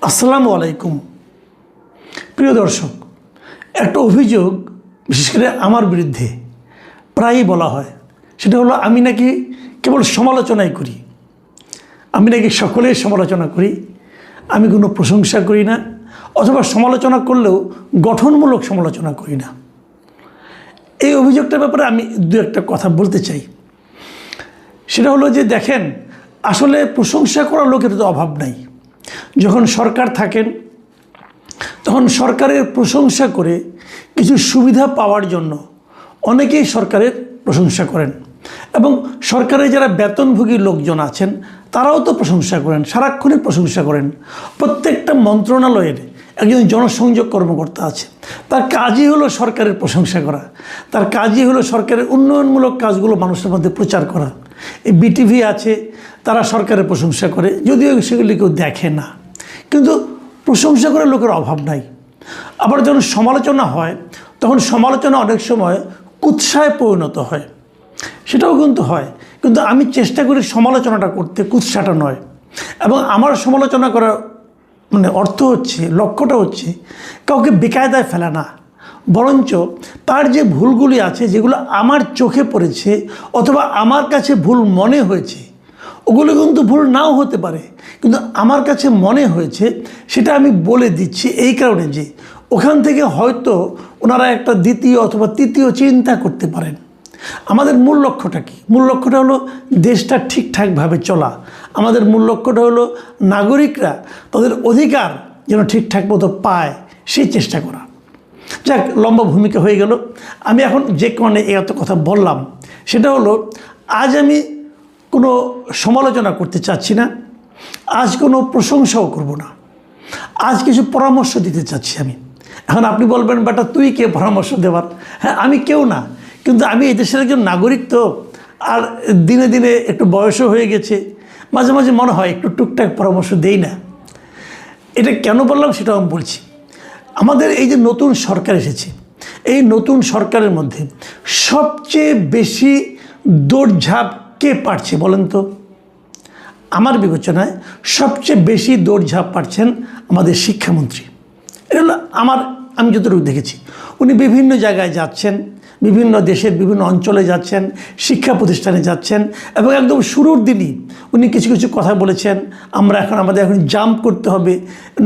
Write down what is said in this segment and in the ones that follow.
আসসালামু আলাইকুম প্রিয় দর্শক, একটা অভিযোগ বিশেষ করে আমার বিরুদ্ধে প্রায়ই বলা হয়। সেটা হলো আমি নাকি কেবল সমালোচনাই করি, আমি নাকি সকলের সমালোচনা করি, আমি কোনো প্রশংসা করি না, অথবা সমালোচনা করলেও গঠনমূলক সমালোচনা করি না। এই অভিযোগটার ব্যাপারে আমি দু একটা কথা বলতে চাই। সেটা হলো যে দেখেন, আসলে প্রশংসা করার লোকের তো অভাব নাই। যখন সরকার থাকেন তখন সরকারের প্রশংসা করে কিছু সুবিধা পাওয়ার জন্য অনেকেই সরকারের প্রশংসা করেন, এবং সরকারের যারা বেতনভোগী লোকজন আছেন তারাও তো প্রশংসা করেন, সারাক্ষণই প্রশংসা করেন। প্রত্যেকটা মন্ত্রণালয়ের একজন জনসংযোগ কর্মকর্তা আছে, তার কাজই হলো সরকারের প্রশংসা করা, তার কাজই হলো সরকারের উন্নয়নমূলক কাজগুলো মানুষের মধ্যে প্রচার করা। এই বিটিভি আছে, তারা সরকারের প্রশংসা করে, যদিও সেগুলি কেউ দেখে না, কিন্তু প্রশংসা করার লোকের অভাব নাই। আবার যখন সমালোচনা হয় তখন সমালোচনা অনেক সময় কুৎসায় পরিণত হয়, সেটাও কিন্তু হয়। কিন্তু আমি চেষ্টা করি সমালোচনাটা করতে, কুৎসাটা নয়। এবং আমার সমালোচনা করার অর্থ হচ্ছে, লক্ষ্যটা হচ্ছে কাউকে বেকায়দায় ফেলা না, বরঞ্চ তার যে ভুলগুলি আছে, যেগুলো আমার চোখে পড়েছে অথবা আমার কাছে ভুল মনে হয়েছে, ওগুলো কিন্তু ভুল নাও হতে পারে, কিন্তু আমার কাছে মনে হয়েছে সেটা আমি বলে দিচ্ছি এই কারণে যে ওখান থেকে হয়তো ওনারা একটা দ্বিতীয় অথবা তৃতীয় চিন্তা করতে পারেন। আমাদের মূল লক্ষ্যটা কি? মূল লক্ষ্যটা হলো দেশটা ঠিকঠাকভাবে চলা। আমাদের মূল লক্ষ্যটা হলো নাগরিকরা তাদের অধিকার যেন ঠিকঠাক মতো পায়, সেই চেষ্টা করা। যাক, লম্বা ভূমিকা হয়ে গেল। আমি এখন যে কারণে এত কথা বললাম সেটা হলো, আজ আমি কোনো সমালোচনা করতে চাচ্ছি না, আজ কোনো প্রশংসাও করব না, আজ কিছু পরামর্শ দিতে চাচ্ছি আমি। এখন আপনি বলবেন, বেটা তুই কে পরামর্শ দেওয়ার? হ্যাঁ, আমি কেউ না, কিন্তু আমি এই দেশের একজন নাগরিক, তো আর দিনে দিনে একটু বয়সও হয়ে গেছে, মাঝে মাঝে মনে হয় একটু টুকটাক পরামর্শ দেই না। এটা কেন বললাম সেটাও আমি বলছি। আমাদের এই যে নতুন সরকার এসেছে, এই নতুন সরকারের মধ্যে সবচেয়ে বেশি দৌড়ঝাঁপ কে পারছে বলেন তো? আমার বিবেচনায় সবচেয়ে বেশি দৌড়ঝাঁপ পারছেন আমাদের শিক্ষামন্ত্রী। এটা হলো আমি যতটুকু দেখেছি, উনি বিভিন্ন জায়গায় যাচ্ছেন, বিভিন্ন দেশের বিভিন্ন অঞ্চলে যাচ্ছেন, শিক্ষা প্রতিষ্ঠানে যাচ্ছেন, এবং একদম শুরুর দিনই উনি কিছু কিছু কথা বলেছেন। আমাদের এখন জাম্প করতে হবে,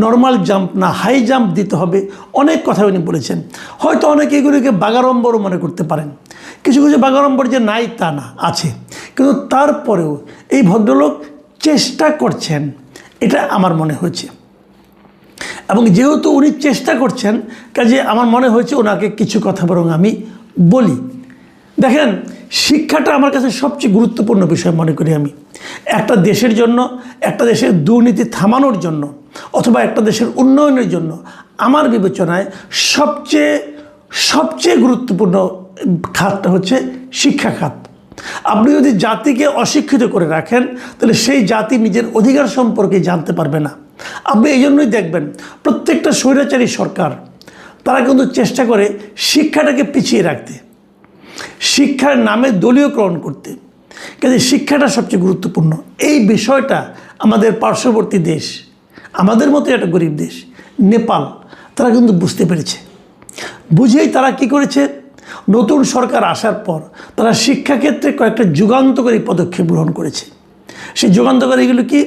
নর্মাল জাম্প না হাই জাম্প দিতে হবে, অনেক কথা উনি বলেছেন। হয়তো অনেকে এগুলিকে বাগাড়ম্বরও মনে করতে পারেন, কিছু কিছু বাগাড়ম্বর যে নাই তা না, আছে, কিন্তু তারপরেও এই ভদ্রলোক চেষ্টা করছেন, এটা আমার মনে হয়েছে। এবং যেহেতু উনি চেষ্টা করছেন, কাজে আমার মনে হয়েছে ওনাকে কিছু কথা বরং আমি বলি। দেখেন, শিক্ষাটা আমার কাছে সবচেয়ে গুরুত্বপূর্ণ বিষয় মনে করি আমি। একটা দেশের জন্য, একটা দেশের দুর্নীতি থামানোর জন্য, অথবা একটা দেশের উন্নয়নের জন্য আমার বিবেচনায় সবচেয়ে গুরুত্বপূর্ণ খাতটা হচ্ছে শিক্ষা খাত। আপনি যদি জাতিকে অশিক্ষিত করে রাখেন, তাহলে সেই জাতি নিজের অধিকার সম্পর্কে জানতে পারবে না। আপনি এই জন্যই দেখবেন প্রত্যেকটা স্বৈরাচারী সরকার তারা কিন্তু চেষ্টা করে শিক্ষাটাকে পিছিয়ে রাখতে, শিক্ষার নামে দলীয়করণ করতে। কাজে শিক্ষাটা সবচেয়ে গুরুত্বপূর্ণ। এই বিষয়টা আমাদের পার্শ্ববর্তী দেশ, আমাদের মতো একটা গরিব দেশ নেপাল, তারা কিন্তু বুঝতে পেরেছে। বুঝেই তারা কি করেছে, নতুন সরকার আসার পর তারা শিক্ষাক্ষেত্রে কয়েকটা যুগান্তকারী পদক্ষেপ গ্রহণ করেছে। সেই যুগান্তকারীগুলো কি?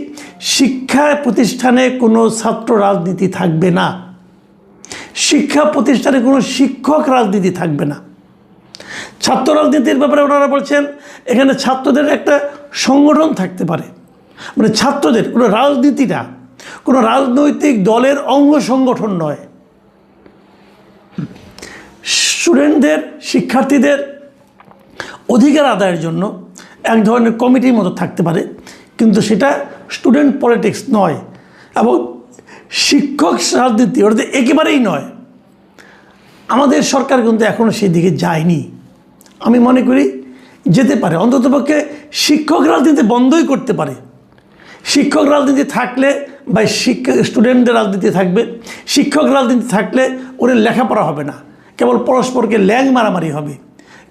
শিক্ষা প্রতিষ্ঠানে কোনো ছাত্র রাজনীতি থাকবে না, শিক্ষা প্রতিষ্ঠানে কোনো শিক্ষক রাজনীতি থাকবে না। ছাত্র রাজনীতির ব্যাপারে ওনারা বলছেন এখানে ছাত্রদের একটা সংগঠন থাকতে পারে, মানে ছাত্রদের কোনো রাজনীতি না, কোনো রাজনৈতিক দলের অঙ্গ সংগঠন নয়। স্টুডেন্টদের, শিক্ষার্থীদের অধিকার আদায়ের জন্য এক ধরনের কমিটির মতো থাকতে পারে, কিন্তু সেটা স্টুডেন্ট পলিটিক্স নয়, এবং শিক্ষক রাজনীতি ওটা একেবারেই নয়। আমাদের সরকার কিন্তু এখনও সেই দিকে যায়নি। আমি মনে করি যেতে পারে, অন্ততপক্ষে শিক্ষক রাজনীতি বন্ধই করতে পারে। শিক্ষক রাজনীতি থাকলে বা স্টুডেন্টদের রাজনীতি থাকবে, শিক্ষক রাজনীতি থাকলে ওদের লেখাপড়া হবে না, কেবল পরস্পরকে ল্যাং মারামারি হবে।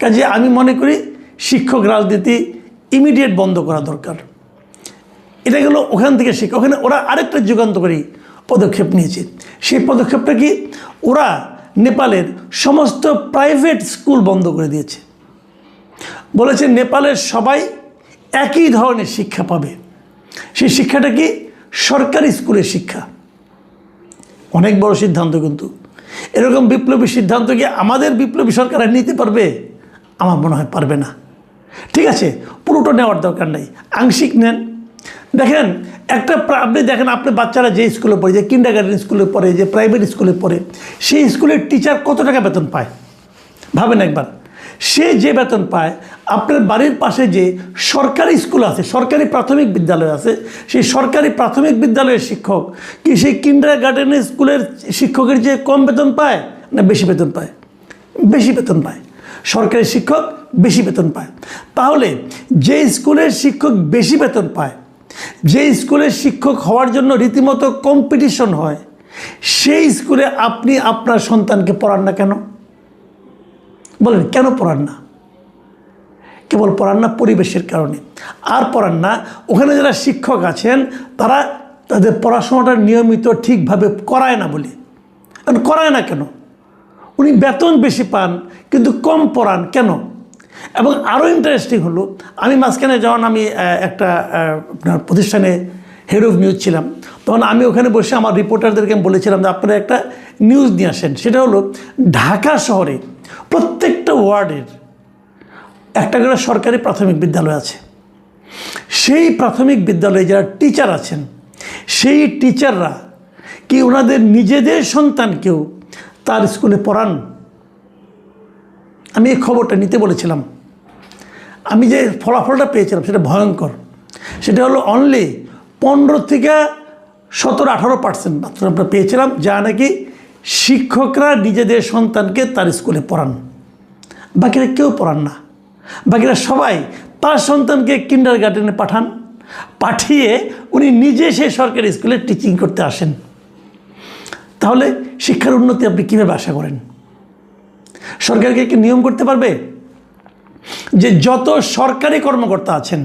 কাজে আমি মনে করি শিক্ষক রাজনীতি ইমিডিয়েট বন্ধ করা দরকার। এটা গেলো ওখান থেকে ওখানে ওরা আরেকটা যুগান্তকারী পদক্ষেপ নিয়েছে। সেই পদক্ষেপটা কি, ওরা নেপালের সমস্ত প্রাইভেট স্কুল বন্ধ করে দিয়েছে। বলেছে নেপালের সবাই একই ধরনের শিক্ষা পাবে। সেই শিক্ষাটা কি, সরকারি স্কুলের শিক্ষা। অনেক বড় সিদ্ধান্ত, কিন্তু এরকম বিপ্লবী সিদ্ধান্ত কি আমাদের বিপ্লবী সরকার নিতে পারবে? আমার মনে হয় পারবে না। ঠিক আছে, পুরোটা নেওয়ার দরকার নেই, আংশিক নেন। দেখেন আপনি দেখেন, আপনার বাচ্চারা যে স্কুলে পড়ে, যে কিন্ডারগার্টেন স্কুলে পড়ে, যে প্রাইভেট স্কুলে পড়ে, সেই স্কুলের টিচার কত টাকা বেতন পায় ভাবেন একবার। সে যে বেতন পায়, আপনার বাড়ির পাশে যে সরকারি স্কুল আছে, সরকারি প্রাথমিক বিদ্যালয় আছে, সেই সরকারি প্রাথমিক বিদ্যালয়ের শিক্ষক কি সেই কিন্ডারগার্টেনের স্কুলের শিক্ষকের যে কম বেতন পায় না বেশি বেতন পায়? বেশি বেতন পায়। সরকারি শিক্ষক বেশি বেতন পায়। তাহলে যে স্কুলের শিক্ষক বেশি বেতন পায়, যে স্কুলের শিক্ষক হওয়ার জন্য রীতিমতো কম্পিটিশন হয়, সেই স্কুলে আপনি আপনার সন্তানকে পড়ান না কেন? বলেন কেন পড়ান না? কেবল পড়ান না পরিবেশের কারণে, আর পড়ান না ওখানে যারা শিক্ষক আছেন তারা তাদের পড়াশোনাটা নিয়মিত ঠিকভাবে করায় না বলে। করায় না কেন? উনি বেতন বেশি পান কিন্তু কম পড়ান কেন? এবং আরও ইন্টারেস্টিং হলো, আমি মাঝখানে যখন আমি একটা আপনার প্রতিষ্ঠানে হেড অফ নিউজ ছিলাম, তখন আমি ওখানে বসে আমার রিপোর্টারদেরকে বলেছিলাম যে আপনারা একটা নিউজ নিয়ে আসেন। সেটা হলো ঢাকা শহরে প্রত্যেকটা ওয়ার্ডের একটা করে সরকারি প্রাথমিক বিদ্যালয় আছে। সেই প্রাথমিক বিদ্যালয়ে যারা টিচার আছেন, সেই টিচাররা কি ওনাদের নিজেদের সন্তানকেও তার স্কুলে পড়ান? আমি এই খবরটা নিতে বলেছিলাম। আমি যে ফলাফলটা পেয়েছিলাম সেটা ভয়ঙ্কর। সেটা হলো অনলি 15 থেকে 17-18% মাত্র আমরা পেয়েছিলাম যা নাকি শিক্ষকরা নিজেদের সন্তানকে তার স্কুলে পড়ান। বাকিরা কেউ পড়ান না। বাকিরা সবাই তার সন্তানকে কিন্ডারগার্টেনে পাঠান, পাঠিয়ে উনি নিজে সেই সরকারি স্কুলে টিচিং করতে আসেন। তাহলে শিক্ষার উন্নতি আপনি কীভাবে আশা করেন? সরকারকে কি নিয়ম করতে পারবে যে যত সরকারি কর্মকর্তা আছেন,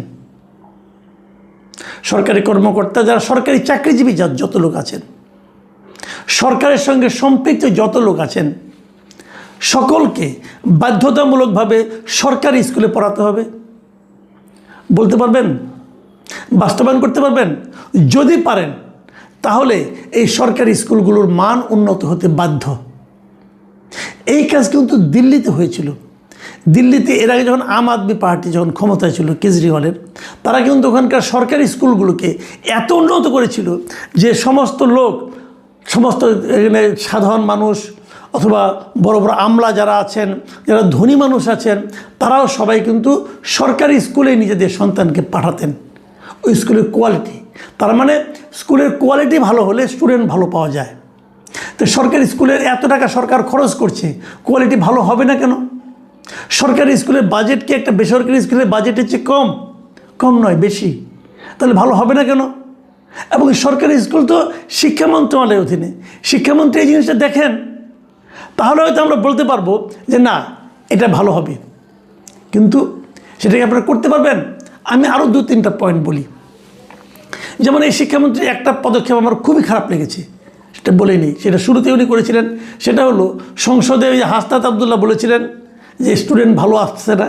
সরকারি কর্মকর্তা যারা সরকারি চাকরিজীবী যত লোক আছেন, সরকারের সঙ্গে সম্পৃক্ত যত লোক আছেন, সকলকে বাধ্যতামূলকভাবে সরকারি স্কুলে পড়াতে হবে? বলতে পারবেন? বাস্তবায়ন করতে পারবেন? যদি পারেন তাহলে এই সরকারি স্কুলগুলোর মান উন্নত হতে বাধ্য। এই কাজ কিন্তু দিল্লিতে হয়েছিল। দিল্লিতে এর আগে যখন আম আদমি পার্টি যখন ক্ষমতায় ছিল কেজরিওয়ালের, তারা কিন্তু ওখানকার সরকারি স্কুলগুলোকে এত উন্নত করেছিল যে সমস্ত লোক, সমস্ত এখানে সাধারণ মানুষ অথবা বড় বড় আমলা যারা আছেন, যারা ধনী মানুষ আছেন, তারাও সবাই কিন্তু সরকারি স্কুলে নিজেদের সন্তানকে পাঠাতেন। ওই স্কুলের কোয়ালিটি, তার মানে স্কুলের কোয়ালিটি ভালো হলে স্টুডেন্ট ভালো পাওয়া যায়। তো সরকারি স্কুলের এত টাকা সরকার খরচ করছে, কোয়ালিটি ভালো হবে না কেন? সরকারি স্কুলের বাজেট কি একটা বেসরকারি স্কুলের বাজেটের চেয়ে কম? কম নয়, বেশি। তাহলে ভালো হবে না কেন? এবং সরকারি স্কুল তো শিক্ষা মন্ত্রণালয়ের অধীনে। শিক্ষামন্ত্রী এই জিনিসটা দেখেন, তাহলে হয়তো আমরা বলতে পারবো যে না এটা ভালো হবে। কিন্তু সেটাকে আপনারা করতে পারবেন? আমি আরও 2-3টা পয়েন্ট বলি। যেমন এই শিক্ষামন্ত্রী একটা পদক্ষেপ আমার খুবই খারাপ লেগেছে, সেটা বলেই নেই। সেটা শুরুতে উনি করেছিলেন, সেটা হলো সংসদে ওই যে হাসনাত আবদুল্লাহ বলেছিলেন যে স্টুডেন্ট ভালো আসছে না,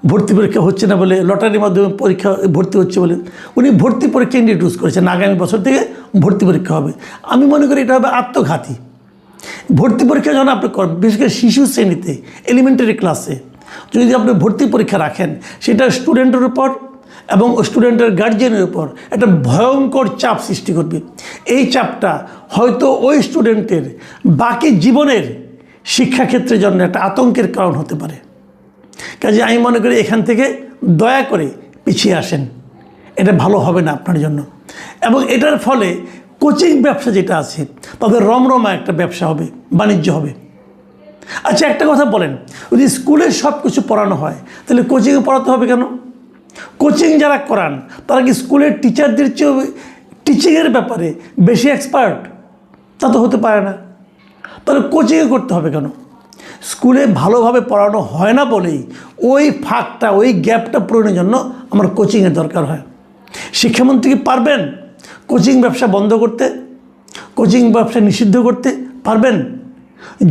ভর্তি পরীক্ষা হচ্ছে না বলে, লটারির মাধ্যমে পরীক্ষা ভর্তি হচ্ছে বলে উনি ভর্তি পরীক্ষা ইন্ট্রোডিউস করেছেন। আগামী বছর থেকে ভর্তি পরীক্ষা হবে। আমি মনে করি এটা হবে আত্মঘাতী। ভর্তি পরীক্ষা যখন আপনি করেন, বিশেষ করে শিশু শ্রেণীতে, এলিমেন্টারি ক্লাসে যদি আপনি ভর্তি পরীক্ষা রাখেন, সেটা স্টুডেন্টের উপর এবং স্টুডেন্টের গার্জিয়ানের উপর একটা ভয়ঙ্কর চাপ সৃষ্টি করবে। এই চাপটা হয়তো ওই স্টুডেন্টের বাকি জীবনের শিক্ষাক্ষেত্রের জন্য একটা আতঙ্কের কারণ হতে পারে। কাজে আমি মনে করি এখান থেকে দয়া করে পিছিয়ে আসেন, এটা ভালো হবে না আপনার জন্য। এবং এটার ফলে কোচিং ব্যবসা যেটা আছে তাদের রমরমা একটা ব্যবসা হবে, বাণিজ্য হবে। আচ্ছা একটা কথা বলেন, যদি স্কুলে সব কিছু পড়ানো হয় তাহলে কোচিংয়ে পড়াতে হবে কেন? কোচিং যারা করান তারা কি স্কুলের টিচারদের চেয়েও টিচিংয়ের ব্যাপারে বেশি এক্সপার্ট? তা তো হতে পারে না। তাহলে কোচিংয়ে করতে হবে কেন? স্কুলে ভালোভাবে পড়ানো হয় না বলেই ওই ফাঁকটা, ওই গ্যাপটা পূরণের জন্য আমার কোচিংয়ের দরকার হয়। শিক্ষামন্ত্রী কি পারবেন কোচিং ব্যবসা বন্ধ করতে? কোচিং ব্যবসা নিষিদ্ধ করতে পারবেন?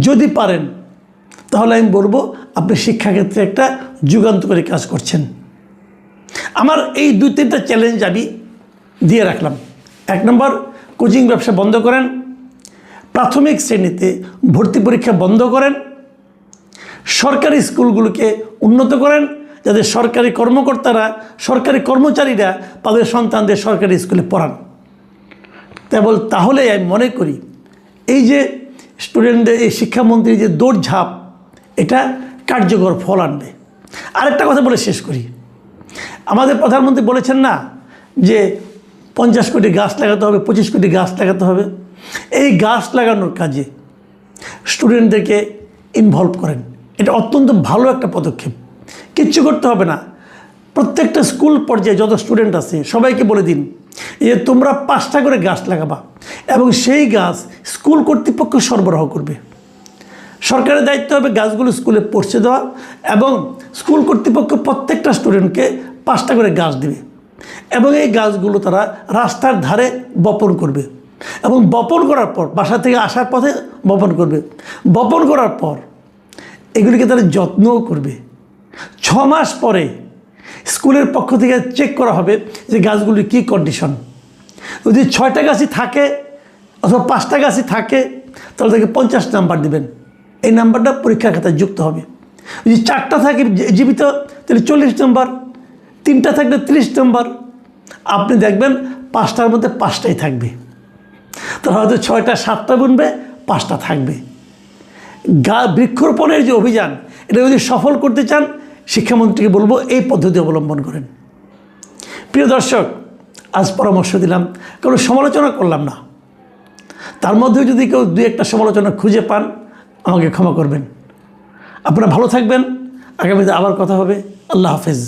যদি পারেন তাহলে আমি বলবো আপনি শিক্ষাক্ষেত্রে একটা যুগান্তকারী কাজ করছেন। আমার এই 2-3টা চ্যালেঞ্জ আমি দিয়ে রাখলাম। 1 নম্বর, কোচিং ব্যবসা বন্ধ করেন। প্রাথমিক শ্রেণীতে ভর্তি পরীক্ষা বন্ধ করেন। সরকারি স্কুলগুলোকে উন্নত করেন, যাতে সরকারি কর্মকর্তারা, সরকারি কর্মচারীরা তাদের সন্তানদের সরকারি স্কুলে পড়ান। কেবল তাহলে আমি মনে করি এই যে স্টুডেন্টদের এই শিক্ষামন্ত্রীর যে দৌড়ঝাঁপ, এটা কার্যকর ফল আনবে। আরেকটা কথা বলে শেষ করি। আমাদের প্রধানমন্ত্রী বলেছেন না যে 50 কোটি গাছ লাগাতে হবে, 25 কোটি গাছ লাগাতে হবে। এই গাছ লাগানোর কাজে স্টুডেন্টদেরকে ইনভলভ করেন। এটা অত্যন্ত ভালো একটা পদক্ষেপ। কিচ্ছু করতে হবে না। প্রত্যেকটা স্কুল পর্যায়ে যত স্টুডেন্ট আছে সবাইকে বলে দিন যে তোমরা 5টা করে গাছ লাগাবা, এবং সেই গাছ স্কুল কর্তৃপক্ষ সরবরাহ করবে। সরকারের দায়িত্ব হবে গাছগুলো স্কুলে পৌঁছে দেওয়া, এবং স্কুল কর্তৃপক্ষ প্রত্যেকটা স্টুডেন্টকে 5টা করে গাছ দেবে, এবং এই গাছগুলো তারা রাস্তার ধারে বপন করবে, এবং বপন করার পর বাসা থেকে আসার পথে বপন করবে। বপন করার পর এগুলিকে তারা যত্নও করবে। 6 মাস পরে স্কুলের পক্ষ থেকে চেক করা হবে যে গাছগুলির কী কন্ডিশন। যদি 6টা গাছই থাকে অথবা 5টা গাছই থাকে তাহলে তাকে 50 নাম্বার দেবেন। এই নাম্বারটা পরীক্ষার খাতায় যুক্ত হবে। যদি 4টা থাকে জীবিত তাহলে 40 নাম্বার, 3টা থাকলে 30 নাম্বার। আপনি দেখবেন 5টার মধ্যে 5টাই থাকবে, তাহলে হয়তো 6টা 7টা বুনবে, 5টা থাকবে। বৃক্ষরোপণের যে অভিযান, এটা যদি সফল করতে চান শিক্ষামন্ত্রীকে বলবো এই পদ্ধতি অবলম্বন করেন। প্রিয় দর্শক, আজ পরামর্শ দিলাম, কোনো সমালোচনা করলাম না। তার মধ্যেও যদি কেউ 2-1টা সমালোচনা খুঁজে পান আমাকে ক্ষমা করবেন। আপনারা ভালো থাকবেন। আগামীতে আবার কথা হবে। আল্লাহ হাফেজ।